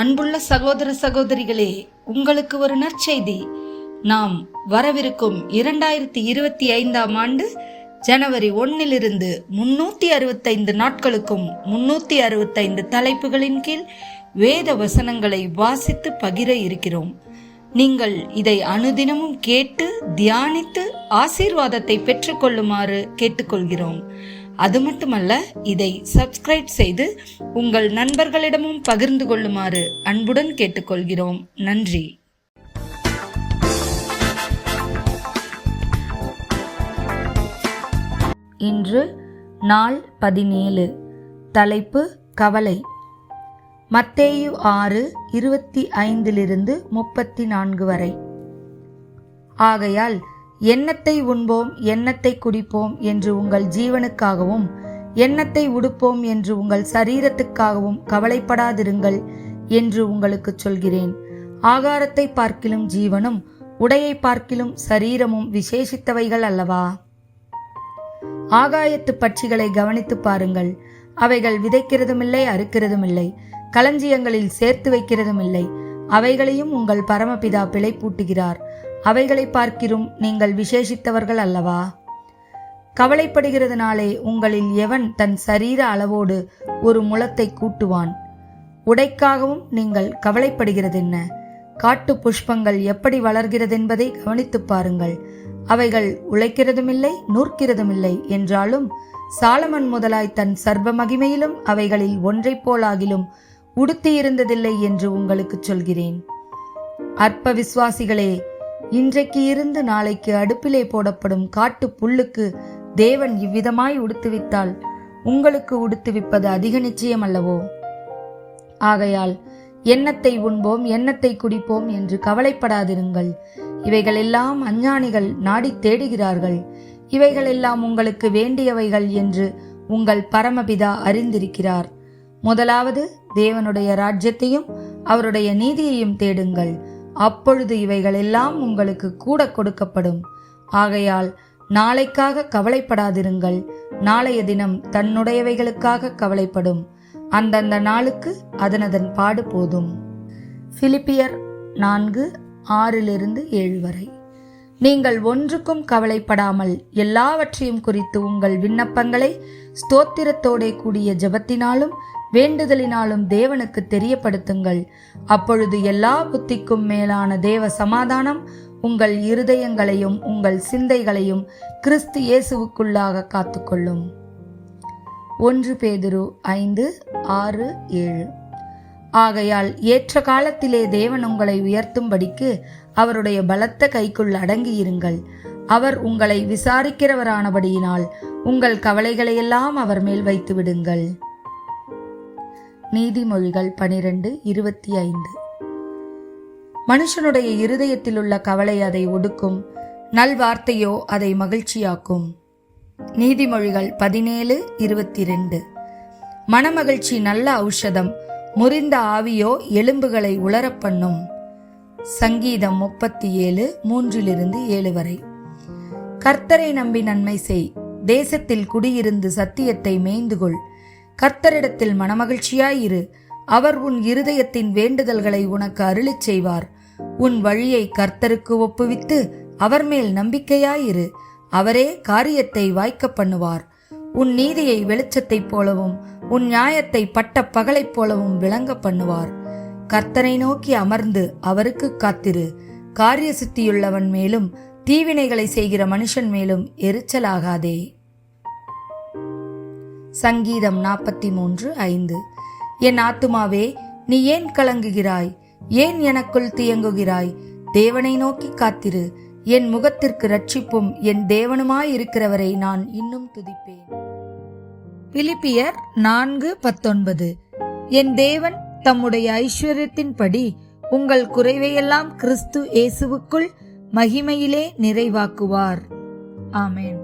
அன்புள்ள சகோதர சகோதரிகளே, உங்களுக்கு ஒரு நற்செய்தி. நாம் வரவிருக்கும் 2025 ஆண்டு ஜனவரி 1 365 நாட்களுக்கும் 365 தலைப்புகளின் கீழ் வேத வசனங்களை வாசித்து பகிர இருக்கிறோம். நீங்கள் இதை அனுதினமும் கேட்டு தியானித்து ஆசீர்வாதத்தை பெற்றுக்கொள்ளுமாறு கேட்டுக்கொள்கிறோம். அது மட்டுமல்ல, இதை சப்ஸ்கிரைப் செய்து உங்கள் நண்பர்களிடமும் பகிர்ந்து கொள்ளுமாறு அன்புடன் கேட்டுக்கொள்கிறோம். நன்றி. இன்று நாள் 17. தலைப்பு கவலை. மத்தேயு 6:25-34 வரை. ஆகையால் எண்ணத்தை உண்போம், எண்ணத்தை குடிப்போம் என்று உங்கள் ஜீவனுக்காகவும், எண்ணத்தை உடுப்போம் என்று உங்கள் சரீரத்துக்காகவும் கவலைப்படாதிருங்கள் என்று உங்களுக்கு சொல்கிறேன். ஆகாரத்தை பார்க்கிலும் ஜீவனும், உடையை பார்க்கிலும் சரீரமும் விசேஷித்தவைகள் அல்லவா? ஆகாயத்து பட்சிகளை கவனித்து பாருங்கள். அவைகள் விதைக்கிறதுமில்லை, அறுக்கிறதுமில்லை, களஞ்சியங்களில் சேர்த்து வைக்கிறதுமில்லை. அவைகளையும் உங்கள் பரமபிதா பிழைப்பூட்டுகிறார். அவைகளை பார்க்கிலும் நீங்கள் விசேஷித்தவர்கள் அல்லவா? கவலைப்படுகிறதுனாலே உங்களில் எவன் தன் சரீர அளவோடு ஒரு முழத்தை கூட்டுவான்? உடைக்காகவும் நீங்கள் கவலைப்படுகிறதென்ன? காட்டு புஷ்பங்கள் எப்படி வளர்கிறதென்பதை கவனித்து பாருங்கள். அவைகள் உழைக்கிறதுமில்லை, நூற்கிறதுமில்லை. என்றாலும் சாலமன் முதலாய் தன் சர்வ மகிமையிலும் அவைகளில் ஒன்றை போலாகிலும் உடுத்தியிருந்ததில்லை என்று உங்களுக்கு சொல்கிறேன். அற்ப விசுவாசிகளே, இன்றைக்கு இருந்து நாளைக்கு அடுப்பிலே போடப்படும் காட்டு புல்லுக்கு தேவன் இவ்விதமாய் உடுத்துவித்தால் உங்களுக்கு உடுத்துவிப்பது அதிக நிச்சயம் அல்லவோ? ஆகையால் எண்ணத்தை உண்போம், எண்ணத்தை குடிப்போம் என்று கவலைப்படாதிருங்கள். இவைகளெல்லாம் அஞ்ஞானிகள் நாடி தேடுகிறார்கள். இவைகளெல்லாம் உங்களுக்கு வேண்டியவைகள் என்று உங்கள் பரமபிதா அறிந்திருக்கிறார். முதலாவது தேவனுடைய ராஜ்யத்தையும் அவருடைய நீதியையும் தேடுங்கள். அப்பொழுது இவைகளெல்லாம் உங்களுக்கு கூட கொடுக்கப்படும். ஆகையால் நாளைக்காக கவலைப்படாதிருங்கள். நாளைய தினம் தன்னுடையவைகளுக்காக கவலைப்படும். அந்தந்த நாளுக்கு அதனதன் பாடு போதும். பிலிப்பியர் 4:6-7 வரை. நீங்கள் ஒன்றுக்கும் கவலைப்படாமல் எல்லாவற்றையும் குறித்து உங்கள் விண்ணப்பங்களை ஸ்தோத்திரத்தோடே கூடிய ஜெபத்தினாலும் வேண்டுதலினாலும் தேவனுக்கு தெரியப்படுத்துங்கள். அப்பொழுது எல்லா புத்திக்கும் மேலான தேவ சமாதானம் உங்கள் இருதயங்களையும் உங்கள் சிந்தைகளையும் கிறிஸ்து இயேசுவுக்குள்ளாக காத்துக்கொள்ளும். 1 பேதுரு 5:6-7. ஆகையால் ஏற்ற காலத்திலே தேவன் உங்களை உயர்த்தும்படிக்கு அவருடைய பலத்த கைக்குள் அடங்கியிருங்கள். அவர் உங்களை விசாரிக்கிறவரானபடியினால் உங்கள் கவலைகளையெல்லாம் அவர் மேல் வைத்து விடுங்கள். நீதிமொழிகள் 12:25. மனுஷனுடைய இருதயத்தில் உள்ள கவலை அதை ஒடுக்கும், நல்வார்த்தையோ அதை மகிழ்ச்சியாக்கும். நீதிமொழிகள் 17:22. மனமகிழ்ச்சி நல்ல ஔஷதம், முறிந்த ஆவியோ எலும்புகளை உலரப் பண்ணும். சங்கீதம் 37:3-7 வரை. கர்த்தரை நம்பி நன்மை செய், தேசத்தில் குடியிருந்து சத்தியத்தை மேய்ந்துகொள். கர்த்தரிடத்தில் மனமகிழ்ச்சியாயிரு, அவர் உன் இருதயத்தின் வேண்டுதல்களை உனக்கு அருளிச் செய்வார். உன் வழியை கர்த்தருக்கு ஒப்புவித்து அவர் மேல் நம்பிக்கையாயிரு, அவரே காரியத்தை வாய்க்க பண்ணுவார். உன் நீதியை வெளிச்சத்தைப் போலவும் உன் நியாயத்தை பட்ட பகலைப் போலவும் விளங்க பண்ணுவார். கர்த்தரை நோக்கி அமர்ந்து அவருக்கு காத்திரு. காரிய சித்தியுள்ளவன் மேலும் தீவினைகளை செய்கிற மனுஷன் மேலும் எரிச்சலாகாதே. சங்கீதம் 43:5. என் ஆத்துமாவே, நீ ஏன் கலங்குகிறாய்? ஏன் எனக்குள் தியங்குகிறாய்? தேவனை நோக்கி காத்திரு. என் முகத்திற்கு ரட்சிப்பும் என் தேவனுமாயிருக்கிறவரை நான் இன்னும் துதிப்பேன். பிலிப்பியர் 4:19. என் தேவன் தம்முடைய ஐஸ்வர்யத்தின்படி உங்கள் குறைவையெல்லாம் கிறிஸ்து இயேசுவுக்குள் மகிமையிலே நிறைவாக்குவார். ஆமென்.